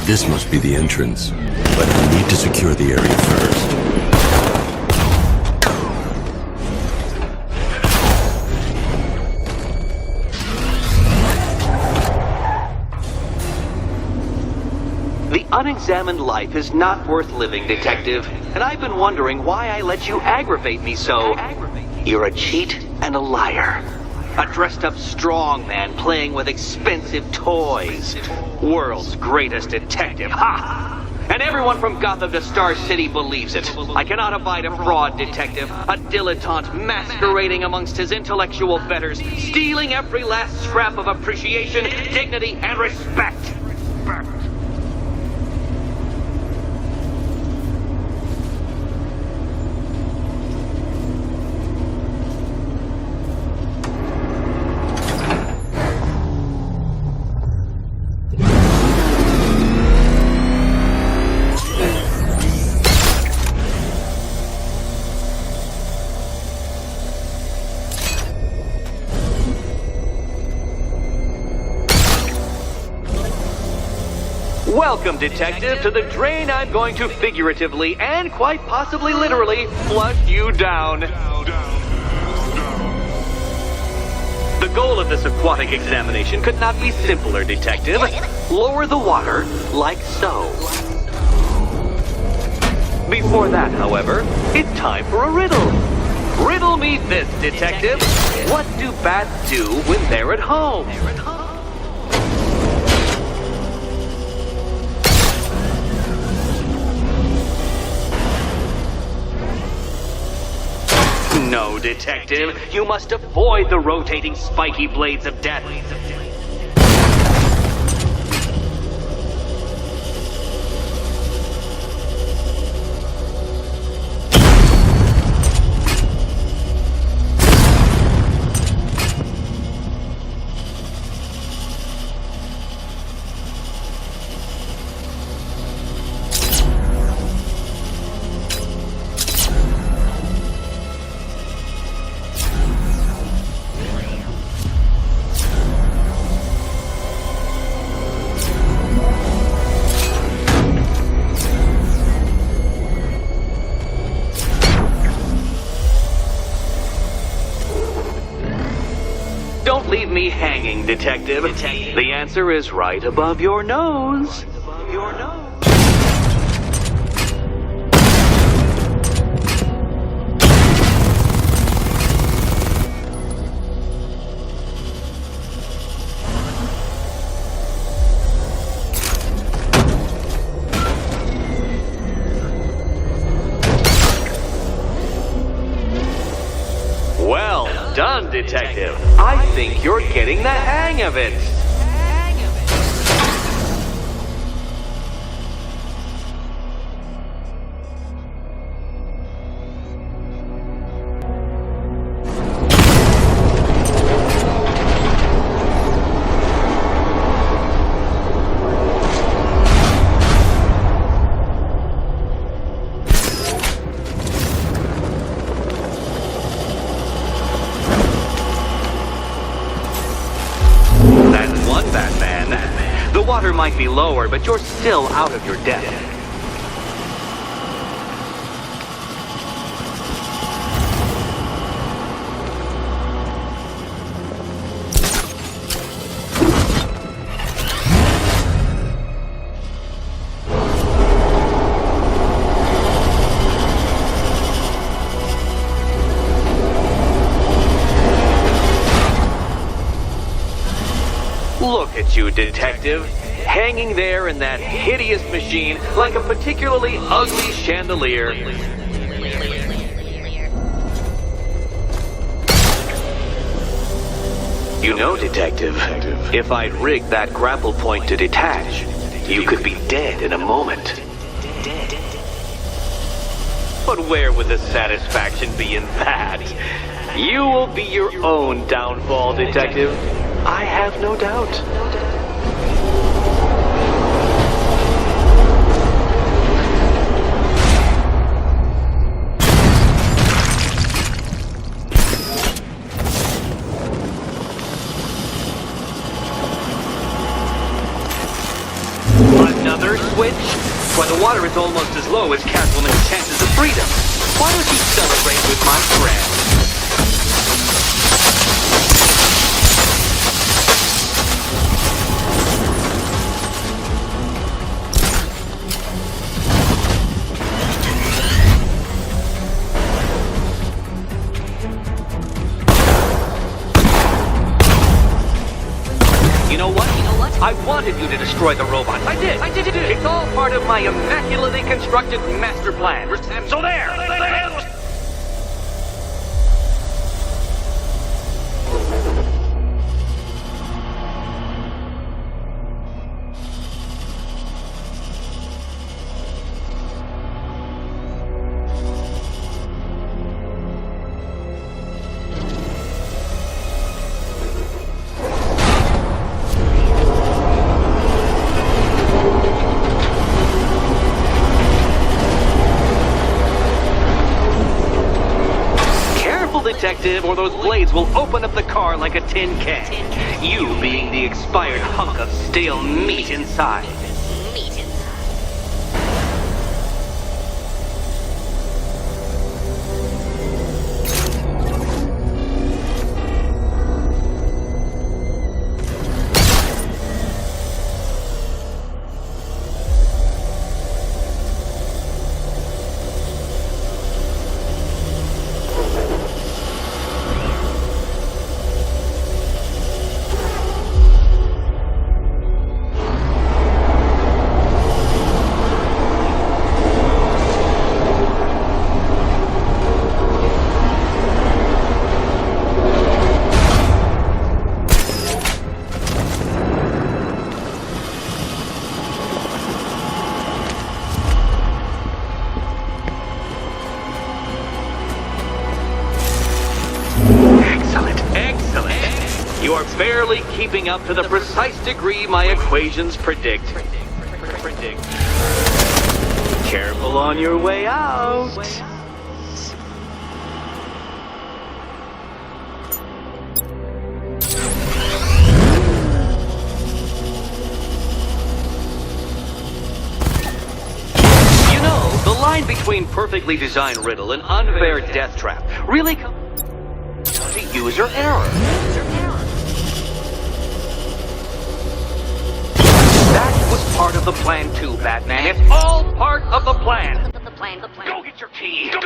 This must be the entrance, but I need to secure the area first. The unexamined life is not worth living, Detective, and I've been wondering why I let you aggravate me so. You're a cheat and a liar. A dressed-up strongman playing with expensive toys. World's greatest detective, ha! And everyone from Gotham to Star City believes it. I cannot abide a fraud detective, a dilettante masquerading amongst his intellectual betters, stealing every last scrap of appreciation, dignity, and respect. Welcome, Detective, to the drain I'm going to figuratively and quite possibly literally flush you down. The goal of this aquatic examination could not be simpler, Detective. Lower the water, like so. Before that, however, it's time for a riddle. Riddle me this, Detective. What do bats do when they're at home? No, Detective. You must avoid the rotating spiky blades of death. Don't leave me hanging, Detective. The answer is right above your nose. Well done, Detective. I think you're getting the hang of it. The water might be lower, but you're still out of your depth. Look at you, Detective, hanging there in that hideous machine like a particularly ugly chandelier. You know, Detective, if I'd rigged that grapple point to detach, you could be dead in a moment. But where would the satisfaction be in that? You will be your own downfall, Detective. I have no doubt. Another water switch? Why, the water is almost as low as Catwoman's chances of freedom. Why don't you celebrate with my friend? You know what? I wanted you to destroy the robot. I did. It's all part of my immaculately constructed master plan. So there! Detective, or those blades will open up the car like a tin can. You being the expired hunk of stale meat inside. You are barely keeping up to the precise degree my equations predict. Careful on your way out. You know, the line between perfectly designed riddle and unfair death trap really comes to user error. Part of the plan too, Batman. It's all part of the plan. Go get your key. Go.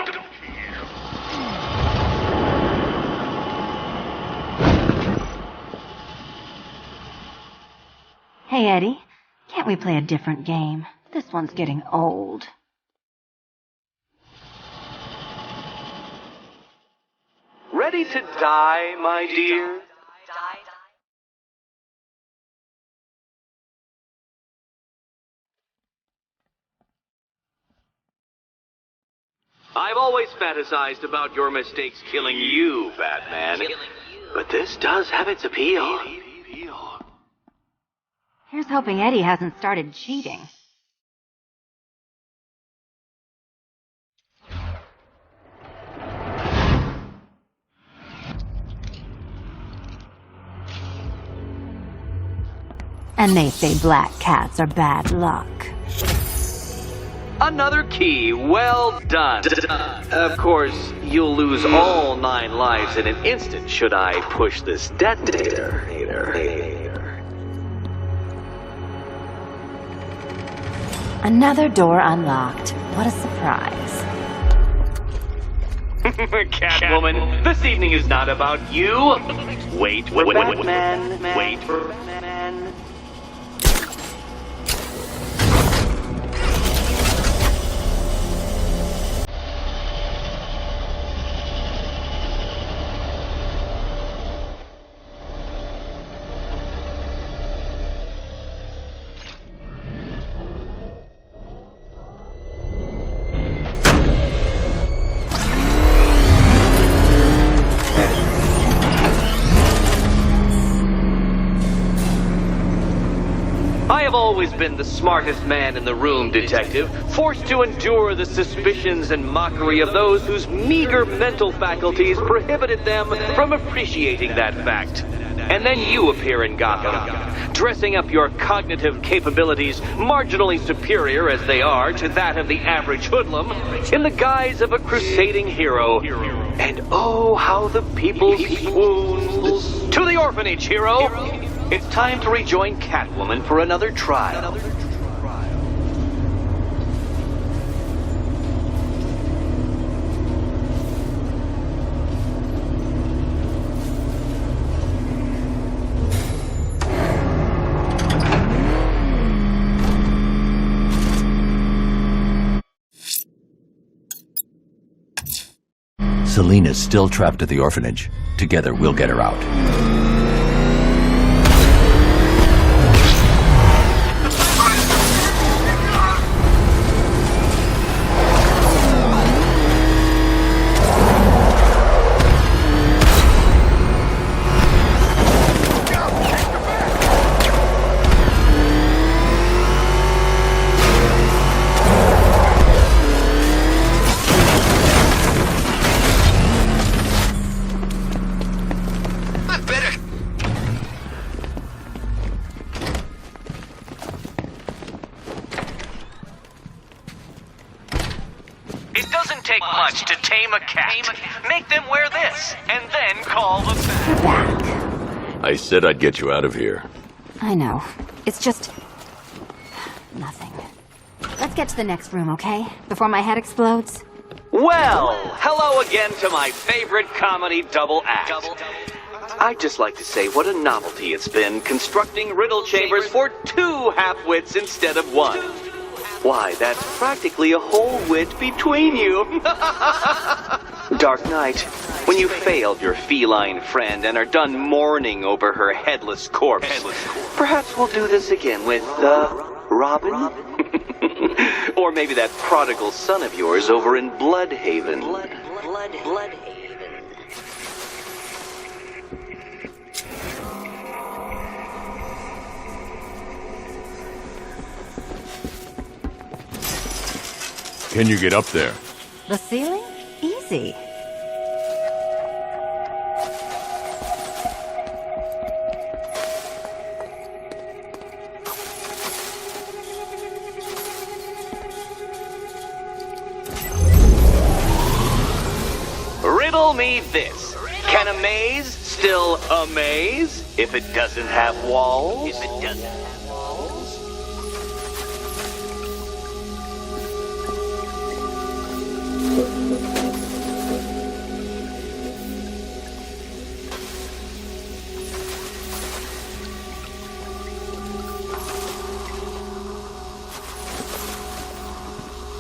Hey, Eddie. Can't we play a different game? This one's getting old. Ready to die, my dear? I've always fantasized about your mistakes killing you, Batman. But this does have its appeal. Here's hoping Eddie hasn't started cheating. And they say black cats are bad luck. Another key, well done. Of course, you'll lose all 9 lives in an instant should I push this detonator. Another door unlocked. What a surprise. Catwoman, this evening is not about you. Wait for Batman. Wait for Batman. I have always been the smartest man in the room, Detective, forced to endure the suspicions and mockery of those whose meager mental faculties prohibited them from appreciating that fact. and then you appear in Gotham, dressing up your cognitive capabilities marginally superior as they are to that of the average hoodlum, in the guise of a crusading hero. And oh, how the people swoon. To the orphanage, hero! It's time to rejoin Catwoman for another trial. Selena's still trapped at the orphanage. Together, we'll get her out. It doesn't take much to tame a cat. Make them wear this, and then call the You're back. I said I'd get you out of here. I know. It's just... nothing. Let's get to the next room, okay? Before my head explodes. Well, hello again to my favorite comedy double act. I'd just like to say what a novelty it's been constructing riddle chambers for 2 half-wits instead of 1. Why, that's practically a whole wit between you. Dark Knight, when you failed your feline friend and are done mourning over her headless corpse, perhaps we'll do this again with, Robin? Or maybe that prodigal son of yours over in Bloodhaven. Bloodhaven. Can you get up there? The ceiling? Easy. Riddle me this. Can a maze still amaze if it doesn't have walls?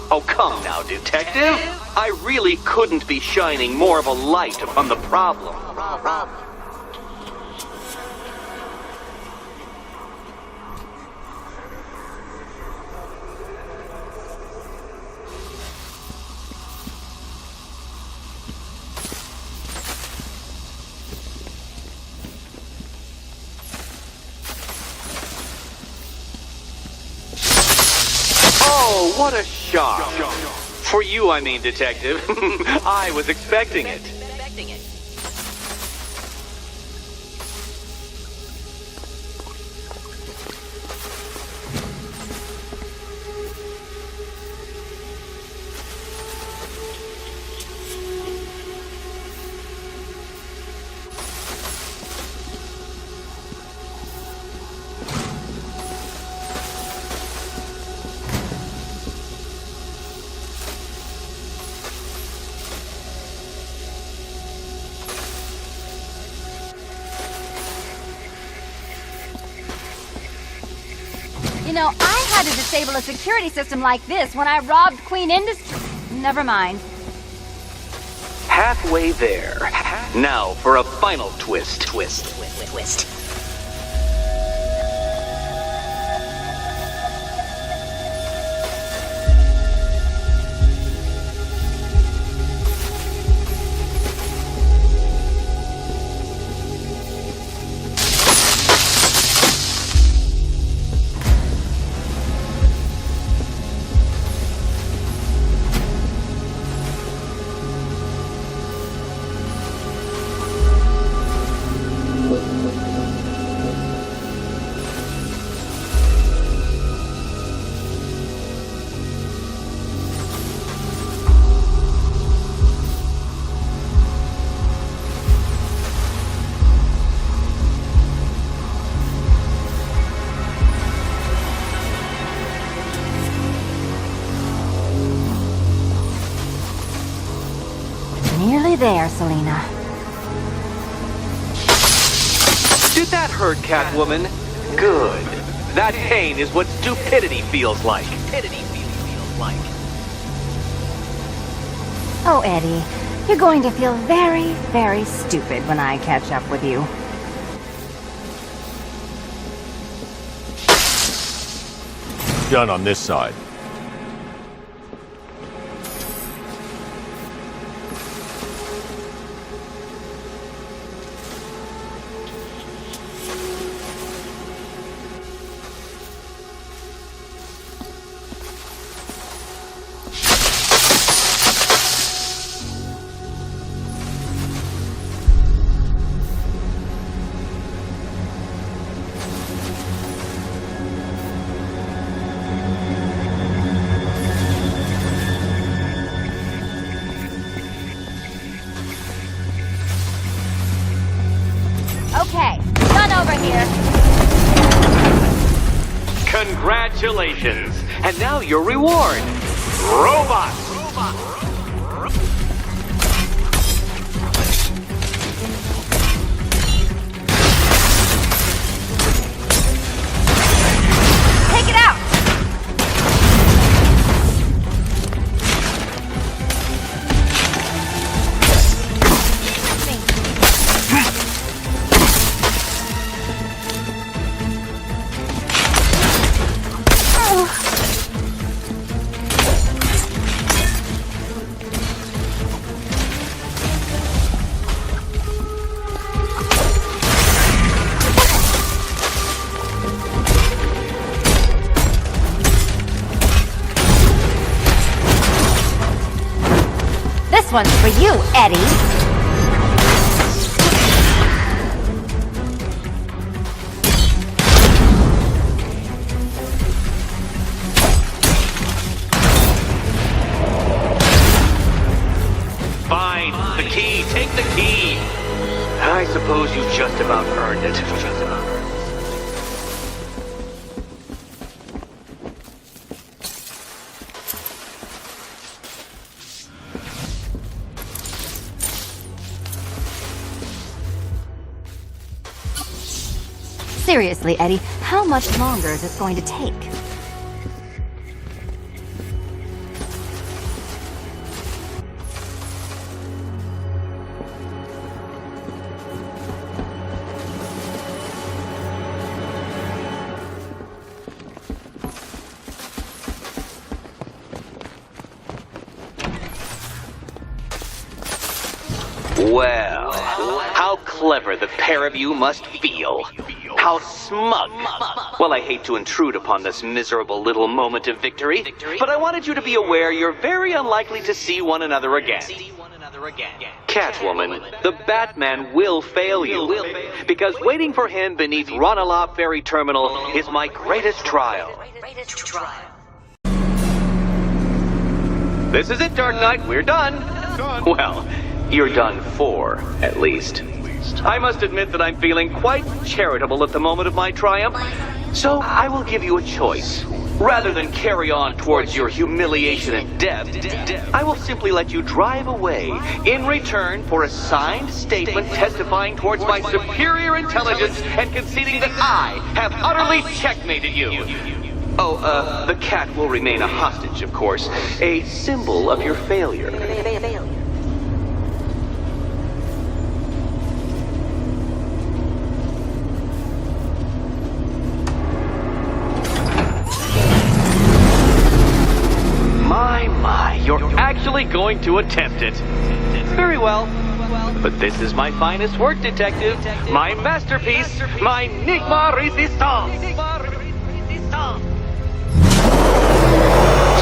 Oh, come now, detective. I really couldn't be shining more of a light upon the problem. Oh, what a shock. For you, I mean, detective. I was expecting it. You know, I had to disable a security system like this when I robbed Queen Industry. Never mind. Halfway there. Now for a final twist. Twist. you there, Selena. Did that hurt, Catwoman? Good. That pain is what stupidity feels like. Oh, Eddie, you're going to feel very, very stupid when I catch up with you. Done on this side. Okay, done over here. Congratulations! And now your reward. Robots! Take it out! This one's for you, Eddie. Fine. The key. Take the key. I suppose you just about earned it. Seriously, Eddie, how much longer is this going to take? Well, how clever the pair of you must feel. How smug. Well, I hate to intrude upon this miserable little moment of victory, but I wanted you to be aware you're very unlikely to see one another again. Catwoman, the Batman will fail you, because waiting for him beneath Ronalop Ferry Terminal is my greatest trial. This is it, Dark Knight. We're done. Well, you're done for, at least. I must admit that I'm feeling quite charitable at the moment of my triumph, so I will give you a choice. Rather than carry on towards your humiliation and death, I will simply let you drive away in return for a signed statement testifying towards my superior intelligence and conceding that I have utterly checkmated you. Oh, the cat will remain a hostage, of course, a symbol of your failure. You're actually going to attempt it. Very well. But this is my finest work, Detective. My masterpiece, my Enigma Resistance.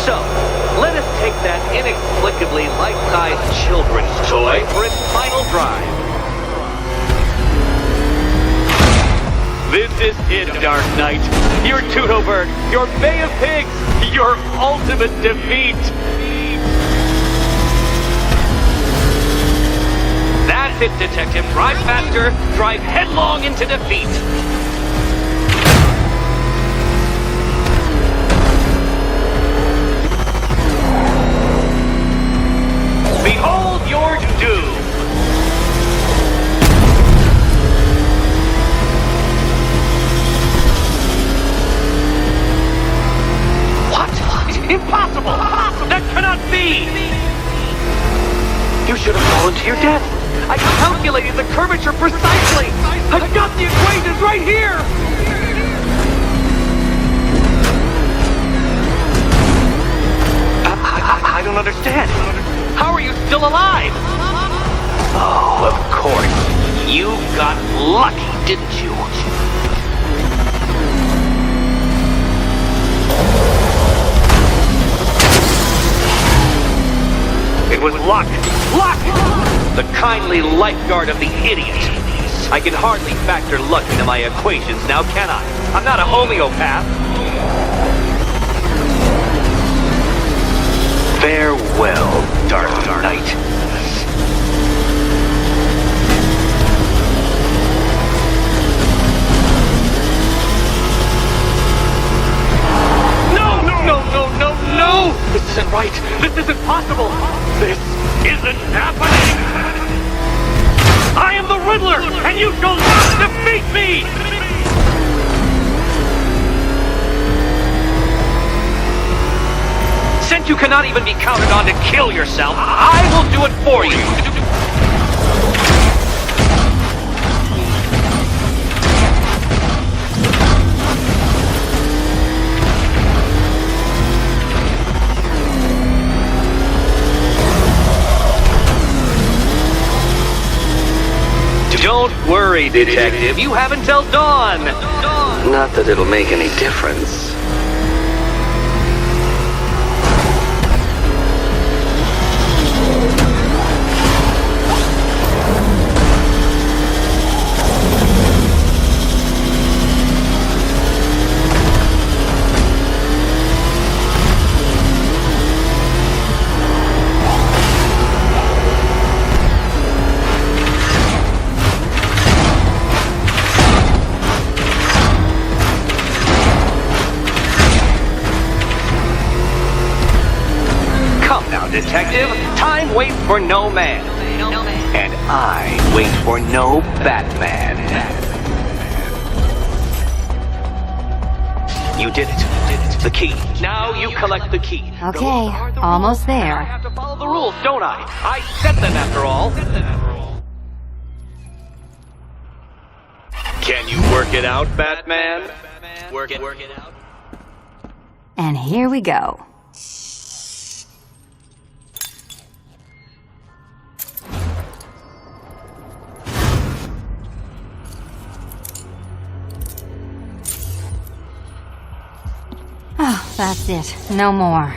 So, let us take that inexplicably life-sized children's toy for its final drive. This is it, Dark Knight. Your Toodlebird, your Bay of Pigs, your ultimate defeat. That's it, Detective. Drive faster. Drive headlong into defeat. Behold your doom. Impossible! That cannot be! You should have fallen to your death. I calculated the curvature precisely. I've got the equations right here! I don't understand. How are you still alive? Oh, of course. You got lucky, didn't you? It was luck! Luck! The kindly lifeguard of the idiot. I can hardly factor luck into my equations now, can I? I'm not a homeopath. Farewell, Dark Knight. No! This isn't right! This isn't possible! This isn't happening! I am the Riddler, and you shall not defeat me! Since you cannot even be counted on to kill yourself, I will do it for you! Don't worry, Detective. You have until dawn. Not that it'll make any difference. Detective, time waits for no man. And I wait for no Batman. You did it. The key. Now you collect the key. Okay, almost there. I have to follow the rules, don't I? I set them after all. Can you work it out, Batman? Work it out. And here we go. Oh, that's it. No more.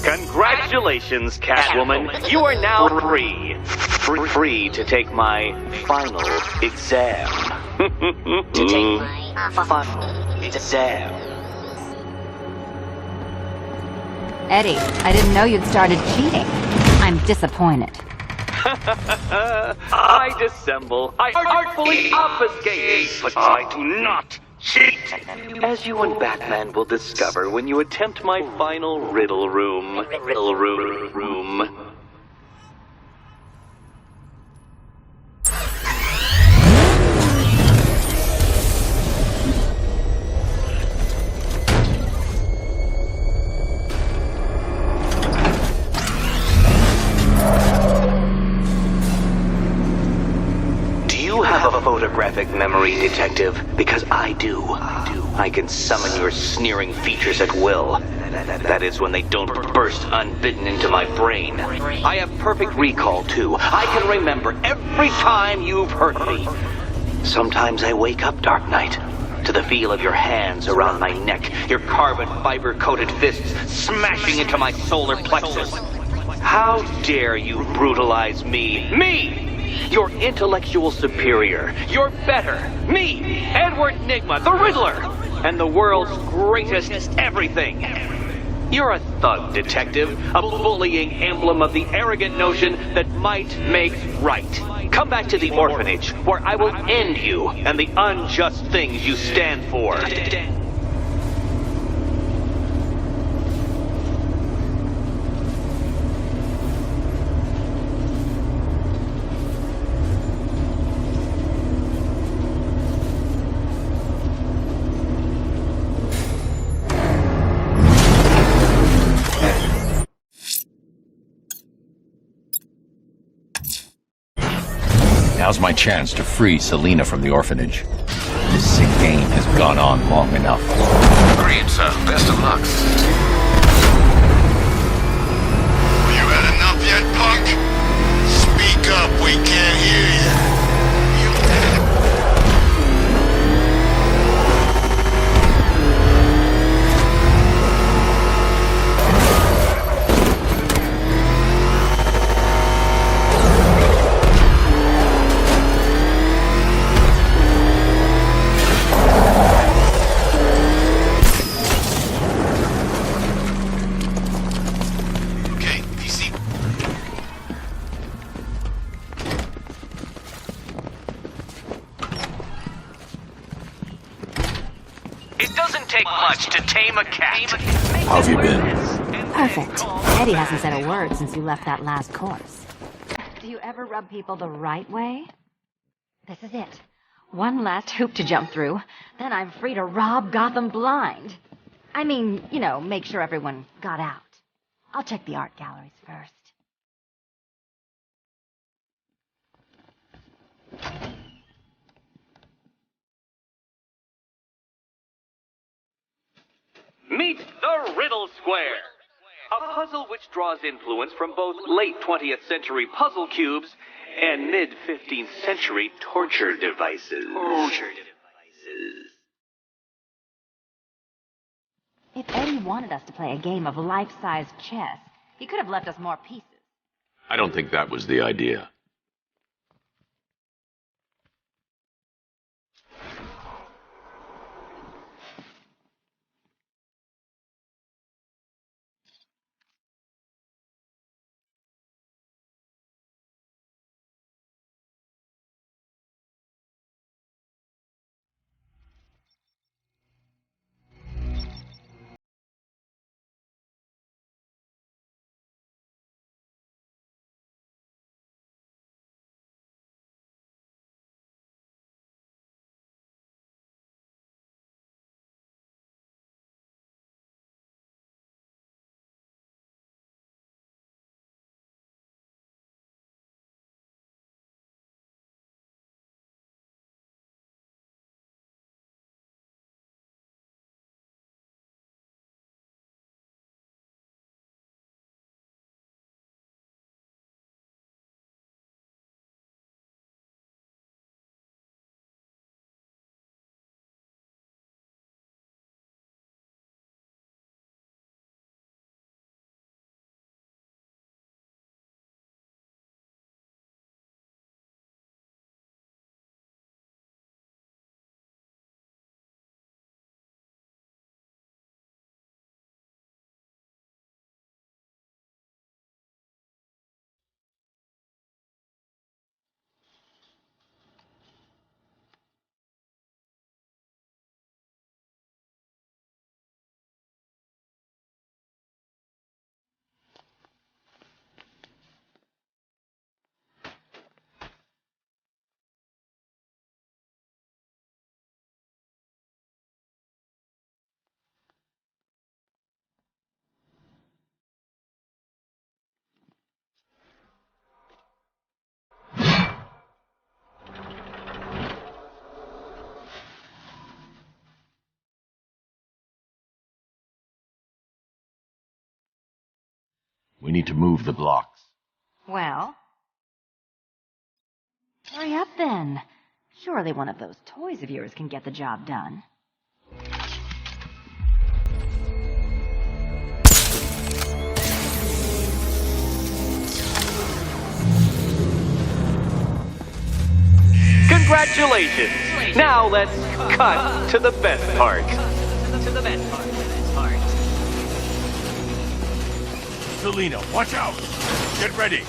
Congratulations, Catwoman. You are now free. Free to take my final exam. To take my final exam. Eddie, I didn't know you'd started cheating. I'm disappointed. I dissemble. I artfully obfuscate. But I do not cheat. As you and Batman will discover when you attempt my final riddle room. Photographic memory, Detective, because I do. I can summon your sneering features at will. That is when they don't burst unbidden into my brain. I have perfect recall, too. I can remember every time you've hurt me. Sometimes I wake up, Dark Knight, to the feel of your hands around my neck, your carbon fiber-coated fists smashing into my solar plexus. How dare you brutalize me? Me! Your intellectual superior. You're better. Me, Edward Nygma, the Riddler, and the world's greatest everything. You're a thug, Detective, a bullying emblem of the arrogant notion that might makes right. Come back to the orphanage, where I will end you and the unjust things you stand for. Now's my chance to free Selena from the orphanage. This sick game has gone on long enough. Agreed, sir. Best of luck. You had enough yet, punk? Speak up, we can't hear you. Much to tame a cat. How have you been? Perfect. Eddie hasn't said a word since you left that last course. Do you ever rub people the right way? This is it. One last hoop to jump through, then I'm free to rob Gotham blind. I mean, you know, make sure everyone got out. I'll check the art galleries first. Meet the Riddle Square, a puzzle which draws influence from both late 20th century puzzle cubes and mid 15th century torture devices. If Eddie wanted us to play a game of life-size chess, he could have left us more pieces. I don't think that was the idea. We need to move the blocks. Well? Hurry up then. Surely one of those toys of yours can get the job done. Congratulations! Now let's cut to the best part. Selena, watch out! Get ready!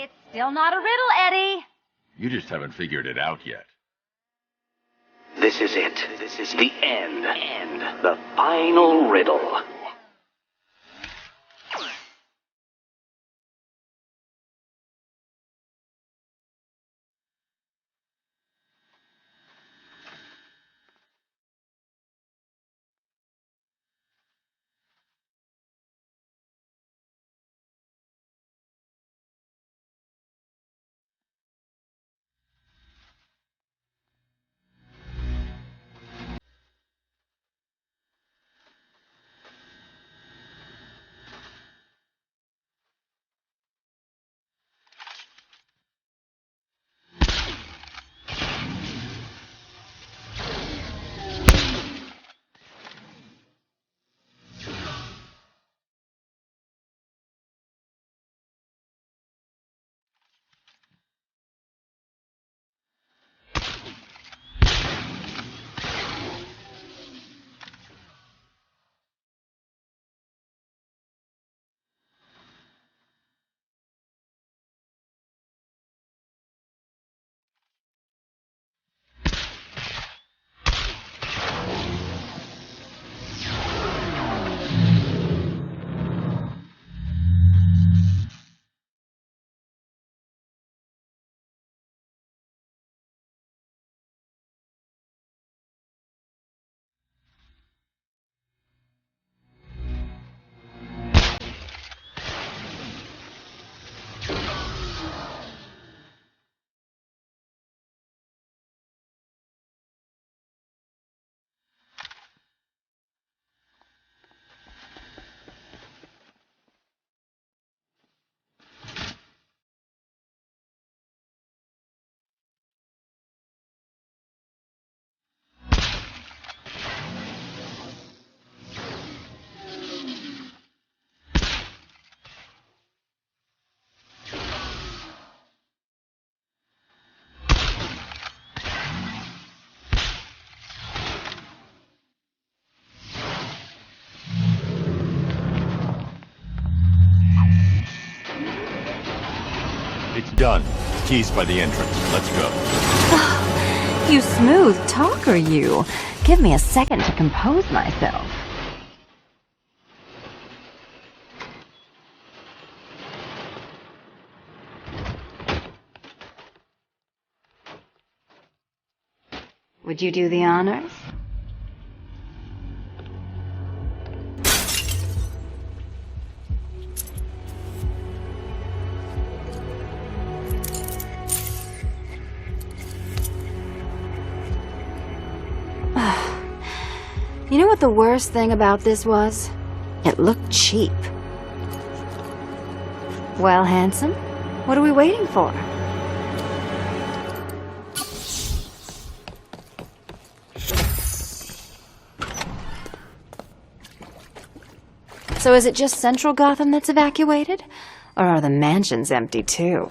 It's still not a riddle, Eddie. You just haven't figured it out yet. This is it. This is the end. The final riddle. It's done. Keys by the entrance. Let's go. You smooth talker, you. Give me a second to compose myself. Would you do the honors? You know what the worst thing about this was? It looked cheap. Well, handsome, what are we waiting for? So is it just Central Gotham that's evacuated? Or are the mansions empty too?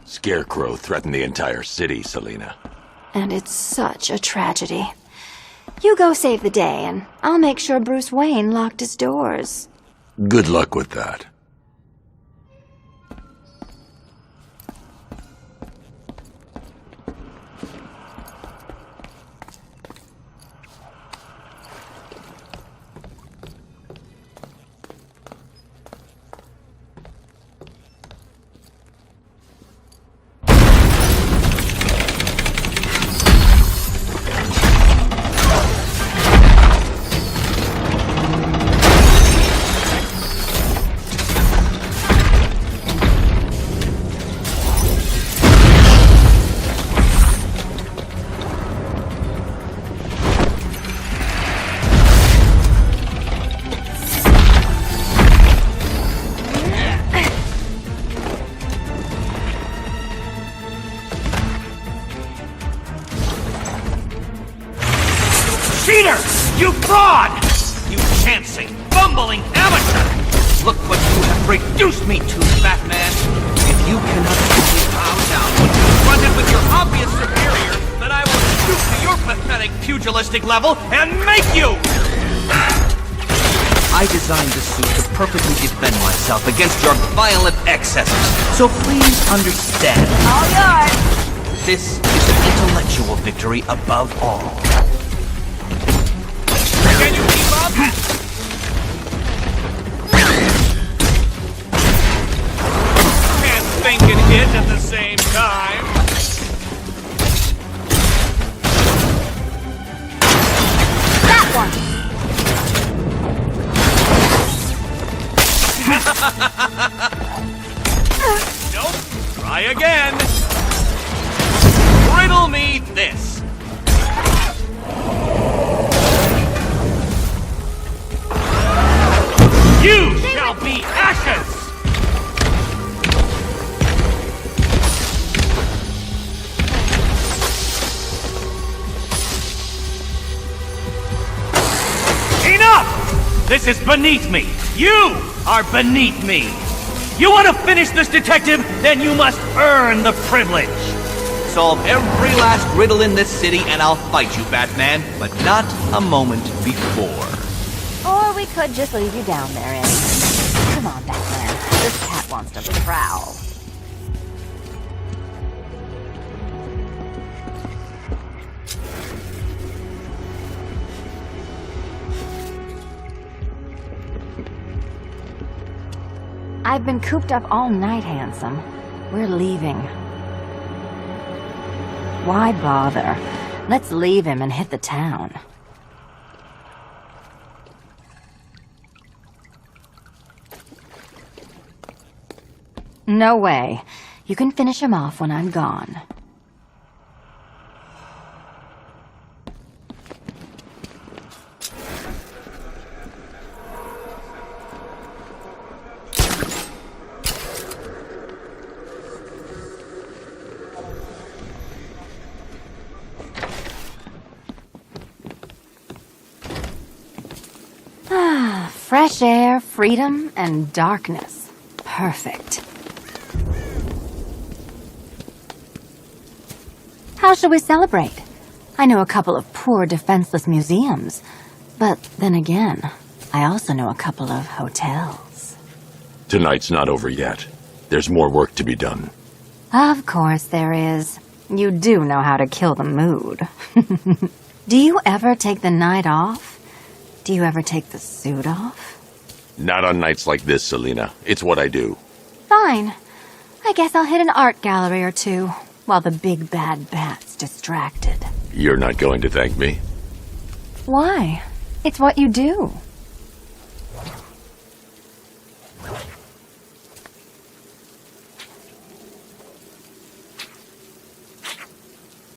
Scarecrow threatened the entire city, Selina. And it's such a tragedy. You go save the day, and I'll make sure Bruce Wayne locked his doors. Good luck with that. Cheater! You fraud! You chancing, fumbling amateur! Look what you have reduced me to, Batman! If you cannot simply bow down when confronted with your obvious superior, then I will stoop to your pathetic pugilistic level and make you! I designed this suit to perfectly defend myself against your violent excesses. So please understand. All yours. This is an intellectual victory above all. Can you keep up? Can't think and hit at the same time. That one. Nope. Try again. Riddle me this. You shall be ashes! Enough! This is beneath me. You are beneath me. You want to finish this, detective? Then you must earn the privilege. Solve every last riddle in this city and I'll fight you, Batman, but not a moment before. Or we could just leave you down there, Eddie. Come on, Batman. This cat wants to prowl. I've been cooped up all night, handsome. We're leaving. Why bother? Let's leave him and hit the town. No way. You can finish him off when I'm gone. Fresh air, freedom, and darkness. Perfect. How shall we celebrate? I know a couple of poor, defenseless museums. But then again, I also know a couple of hotels. Tonight's not over yet. There's more work to be done. Of course there is. You do know how to kill the mood. Do you ever take the night off? Do you ever take the suit off? Not on nights like this, Selina. It's what I do. Fine. I guess I'll hit an art gallery or two, while the big bad bat's distracted. You're not going to thank me? Why? It's what you do.